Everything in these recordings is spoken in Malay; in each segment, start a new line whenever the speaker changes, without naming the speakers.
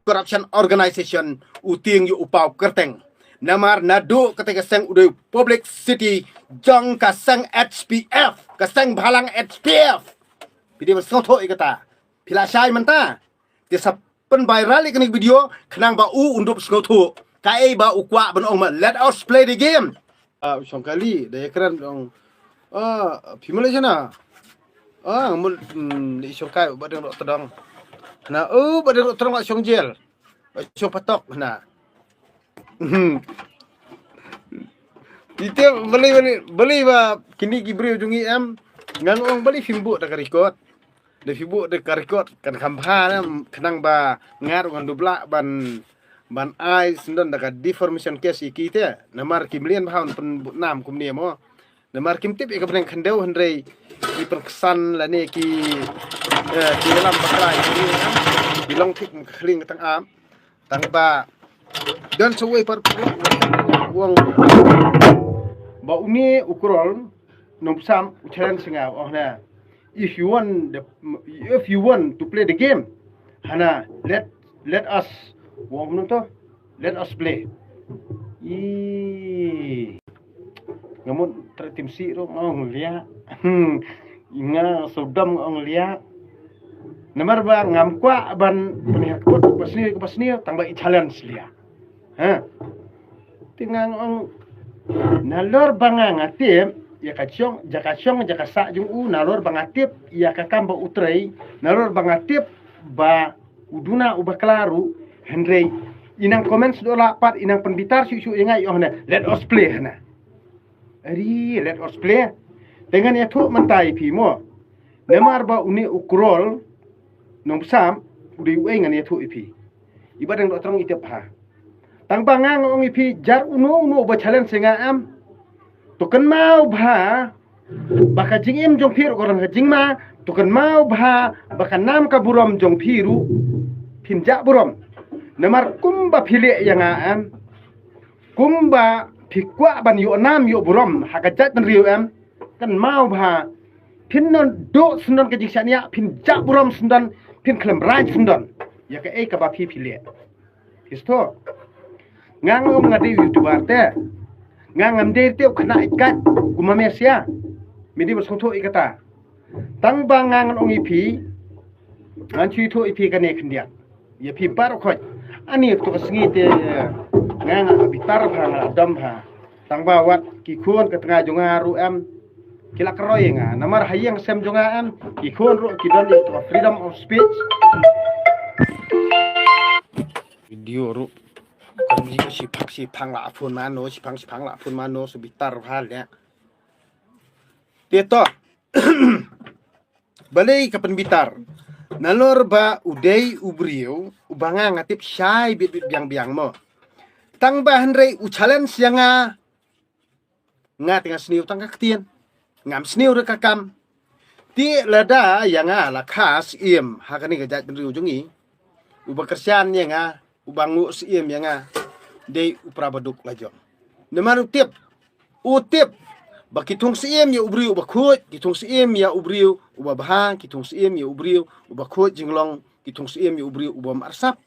corruption organization uting yu upau kerteng namar nadu ketika seng udah public city jong ka seng HPF ka seng bhalang HPF video soto ikata pila syai menta desa pen viral ikani video kenang ba u untuk soto kai ba ukwa ben ong let us play the game song kali daya keren dong Malaysia na mul di song kai badang dok tedang na badang dok tedang song jel song patok na itu beli ba kini gibri ujungi ngang ong beli fimbu dak record de fimbu dak record kan khamha na kenang ba ngar ngan dubla ban ai sendon dak deformation case ikite namar kimlian bahaun pen nam kumni mo namar kim tip ikabren khandeu handrei ki perkesan la ne ki dalam bakra ini bilong tik khling tang am tang ba dan sewai par uang ba uni ukrol nomsam challenge singa na if you want to play the game hana let us wong to let us play ngamun tim si ro mau nglia inga sodam nglia namar ba ngam kwa ban penihat kot pasni tangba challenge lia tingang ong nalor bangang atip ya kacong jaka sa jung nalor bangatip ya kakamba utrei nalor bangatip ba uduna uba klaru Henry inang comments dola pat inang penbitar susu ingai let us play hana ari let us play dengan ya tu mentai pimo nemar ba uni ukrol nomsam udi wengan ya tu ipi ibadang dok terang itip ha tang bangang ong ipi jar unu ba challenge singa tukan mau bha baka jingim jong phiru korang jingma tukan mau bha baka nam ka burom jong phiru pinja burom namar kumba phile yang kumba phikwa ban yo nam yo burom hakajat ban riu kan mau bha pinnon do sundon ka jiksania pinja burom sundon pin klem raj sundon ya ka ka ba phile histo ngang ngadi youtuber te ngam der teu khna ikat gumamesia midi bersongtho ikata tang bangang ong ipi anchi tho ipi kane khndia ya pi par khoj ani to kasngi te ngang bitar phang dam ha tang bawat ki khon ka tengah jonga ru kila kroy nga namar hayang sem jonga ki khon ru ki don to freedom of speech video ru jika si pang la pun mano si pang la pun mano sebitar hal ya Tito balai ke penbitar nalor ba udai ubriu ubanga ngatip syai bit biang mo tang bahan rei challenge yang nga tengah sniu tang kaktian ngam sniu re kakam ti lada yang la khas iem hakani gajat benriu jungi ubakersian yang ubangu siem yang de uprabaduk lajong nemar utip bakitung siem ya ubriu bakut kitung siem ya ubriu ubabha kitung siem ya ubriu ubakut jinglong kitung siem ya ubriu ubam arsap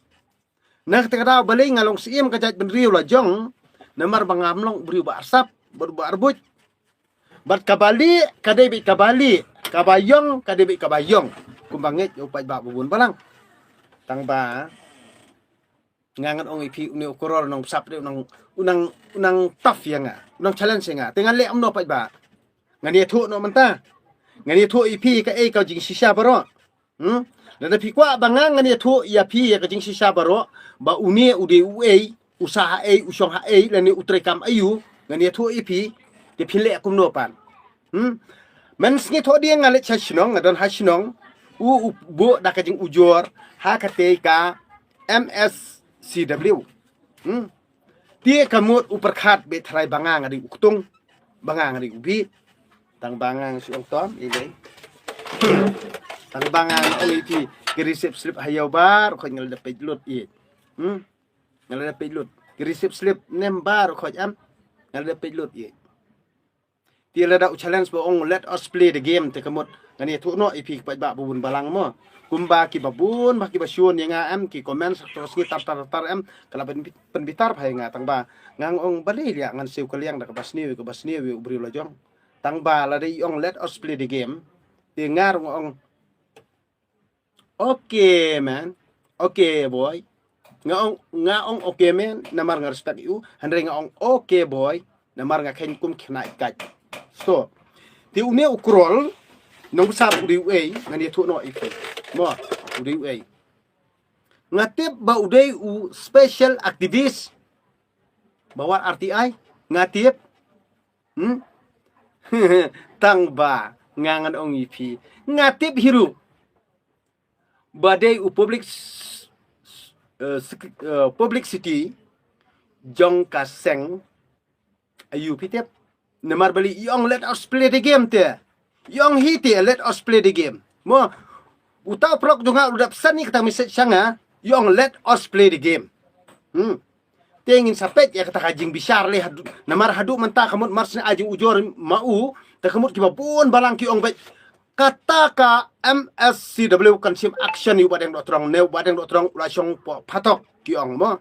nah ketika balai ngalong siem kajat benriu lajong nemar bangamlong ubriu ba arsap berba arbut bat kabali kadebi kabali kabayong kadebi kabayong kumbangit upai ba bubun balang tang ba ngangan ong ipi uni ukuror nong sap de unang tough ya nga unang challenge nga tengan le amno pa ba ngani thu no manta ngani thu ipi ka ka jing sisa baro na pi kwa bangang ngani thu ya pi ka jing sisa baro ba uni ude uei usaha usong ha lani utrekam ayu ngani thu ipi de pile akum no pan men sngi tho dia ngale chashnong ngadon hashnong bu da ka jing ujor ha ka te ka MSCW dia kamut uperkhat be trai bangang adi uktung bangang adi ubi tang bangang si ong tom ini tang bangang oli ti receipt slip hayau bar ko ngal dapat lut ngal dapat lut receipt slip nem bar ko ngal dapat lut Ti lada challenge ba ong let us play the game te kamot ngani thu no ipi pa ba bubun balang mo kumba ki babun ba ki basyun yang am ki comment terus ki tar am kala penbitar phai nga tang ba ngang ong bali ya ngan siu kaliang da ka basni ubri la jong tang ba la dei ong let us play the game ti ngar ong okay man okay boy nga ong okay man namar nga respect you handre nga ong okay boy namar nga khen kum khna ikat so ti une ukrol nong sap udi way ngani thu no ifi mo udi way ngatip ba uday u special activist bawa RTI ngatip tang ba ngangan ong ifi ngatip hiru badai u publicity jong kaseng ayu pitep namar bali yong let us play the game te yong hiti let us play the game mo uta prok junga udap sani kata message sanga yong let us play the game tengin sapet ya kata kajing bisar le namar hadu menta kamut marsna ajing ujor mau ta kamut kibabun balang ki ong baik kata ka MSCW consume action yu badeng dok terang neu badeng dok terang lasong patok ki ong mo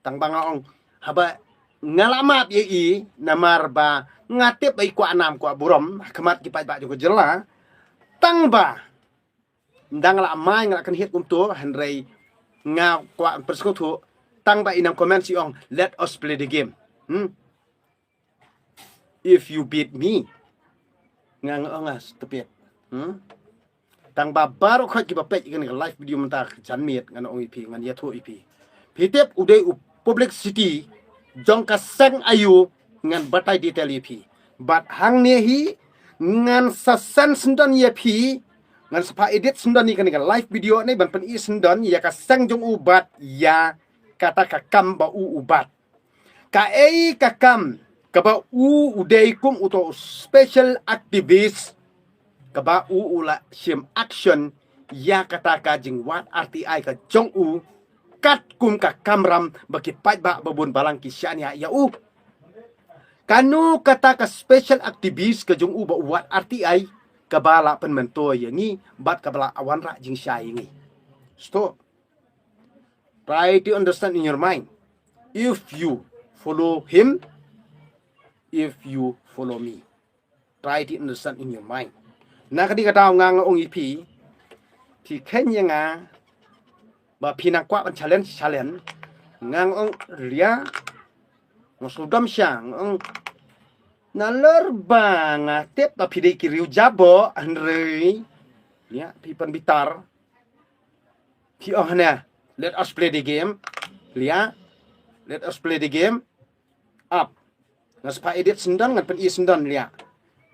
tang banga ong haba ngalamat ye namar ba ngatip ai kwa nam kwa burom kemat ki pai ba jo jela tang ba ndang la mai ngak kan hit untuk handrai nga kwa persekutu tang ba inam comment si ong let us play the game if you beat me ngang ongas tepet tang ba baru khat ki ba pet kan live video menta janmiet ngan ong ipi ngan ya thu ipi pitep udai publicity jong ka seng ayu ngan batai detail ipi bat hang ne hi ngan sasan sendan ye pi ngan sapa edit sendan ni kan live video ni ban pen i sendan ya ka seng jong ubat ya kata ka kam ba ubat ka ka kam ka ba udai kum uto special activist ka ba ula sim action ya kata ka jing wat RTI ka jong kat kum ka kamram baki pat ba babun balang kisyan ya kanu kata ka special activist ka jong ba wat RTI kabala penmento yangi bat kabala awan ra jing syai ngi stop try to understand in your mind if you follow him if you follow me try to understand in your mind na kadi ka tao ngang ong ipi thì khen nga ba pina kwa ban challenge ngang ong ria ngosudam syang ong naler bang tep ba pide kiriu jabo andre ya pi pan bitar pi oh na let us play the game lia let us play the game up ngaspa edit sendan ngan pen i sendan lia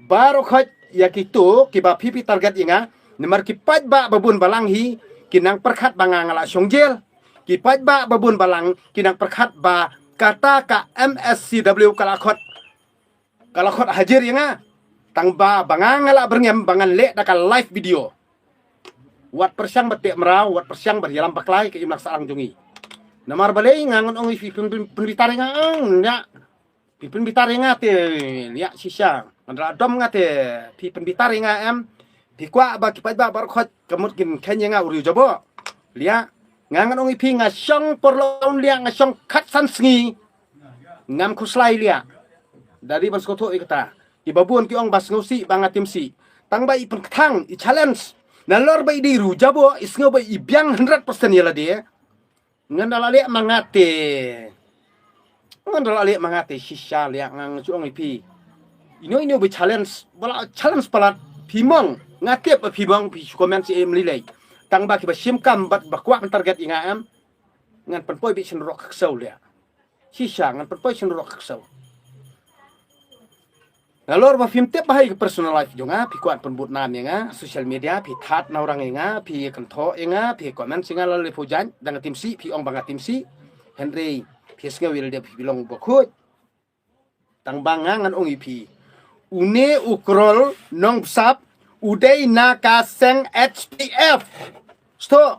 baru khat ya kitu kiba pipi target inga nemar kipat ba babun balang hi kinang perkhat banga ngala songjel kipat ba babun balang kinang perkhat ba kata ka MSCW kalakot hadir inga tang ba banga ngala berngem bangan le da live video wat persyang betek merau wat persyang berjalan paklai ke imlak sarang jungi namar balei ngangon ong fi penbitar nga ya penbitar nga te ya sisa andra dom ngate pi penbitar nga em pi kwa ba ki pa ba bar khot kamut kin kenya nga uri jobo lia ngangan ong pi nga syong porlon lia nga syong khat san sngi ngam khuslai lia dari ban skoto ikata ki babun ki ong bas ngosi banga timsi tang ba i penkthang i challenge na lor ba di ru jabo isngo ba i biang 100% yala dia ngandala lia mangate shisha lia ngang chu ong pi ino be challenge bala challenge palat pimong ngatep pimong pi comment si em lilai tang ba ki ba sim kam bat ba kwa target inga am ngan penpoi bi sen rok sau lia sisa ngan penpoi sen rok sau ngalor ba film tep bahai ke personal life jonga pi kwa penbut nan nga social media pi that na orang nga pi kentho nga pi comment singa le pujan dang tim si pi ong banga tim si Henry pi snga wil de pi long bokut tang banga ngan ong ipi une ukrol nong sap udai naka seng HTF sto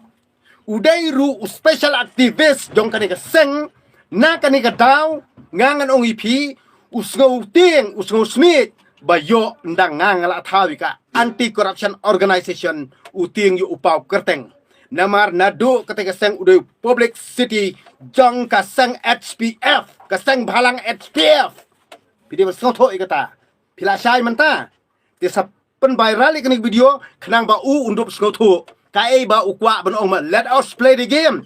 udai ru special activist jong kanika seng na kanika daw ngangan ong ipi usngau ting usngau smith bayo ndang ngala thawika anti corruption organization uting yu upau kerteng namar nadu ketika seng udah public city jong ka seng HPF ka seng bhalang HPF pidi bersoto ikata pila syai menta desa pen viral ikani video kenang ba u undup soto kai ba ukwa ben ong let us play the game,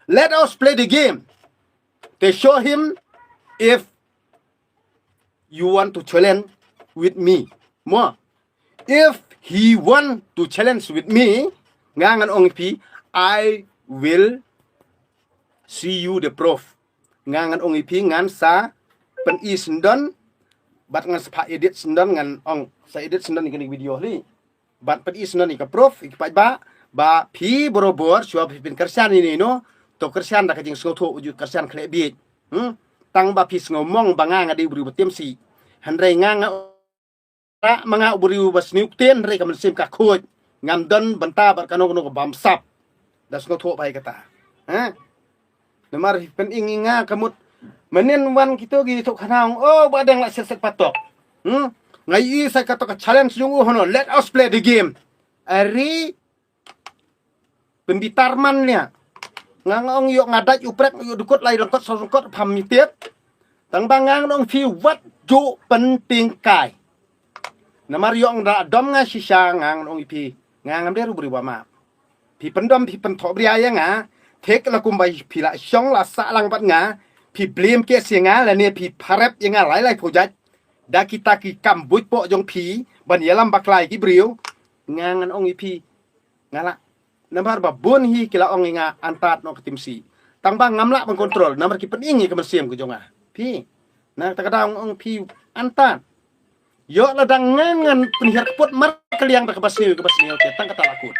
let us play the game. They show him if you want to challenge with me more. If he want to challenge with me, ngangan ong pi, I will see you the proof. Ngangan ong pi ngan sa pen i sendon, bat ngan sa edit sendon ngan ong sa edit sendon ikani video li. Bat pen i sendon ika proof ikpai ba pi borobor sua pin kersian ini no. To kersian dah kajing soto uju kersian klebit. Tang ba pi ngomong banga ngadi beri betim si. Handrai nganga mga uburiu bas niukten re kaman sim ka khoj ngam don banta bar kanong no bam sap das no tho pai kata namar pen inginga kamut menen wan kito gi thok khanang oh badang la set patok ngai sa ka to ka challenge yung hono let us play the game ari pembitarman nya ngangong yo ngadat uprek yo dukut lai lengkot songkot pamitiet tang bangang dong fi wat ju penting kai namar yong da dom nga shisha ngang ong ipi ngang amde rubri wa ma pi pendom pi pen thobri aya nga tek la kumbai pi la syong la sa lang pat nga pi blame ke singa la ne pi parep yang nga lai lai project da kita ki kambut po jong pi ban yalam baklai ki briu ngangan ong ipi ngala namar ba bon hi kila ong nga antat no ketimsi tang bang ngamla bang kontrol namar ki pen ingi ke mesiem ke jonga pi na takadang ong pi antat yo ladang ngangan penihar keput mar kaliang da kebasni oke tang kata lakut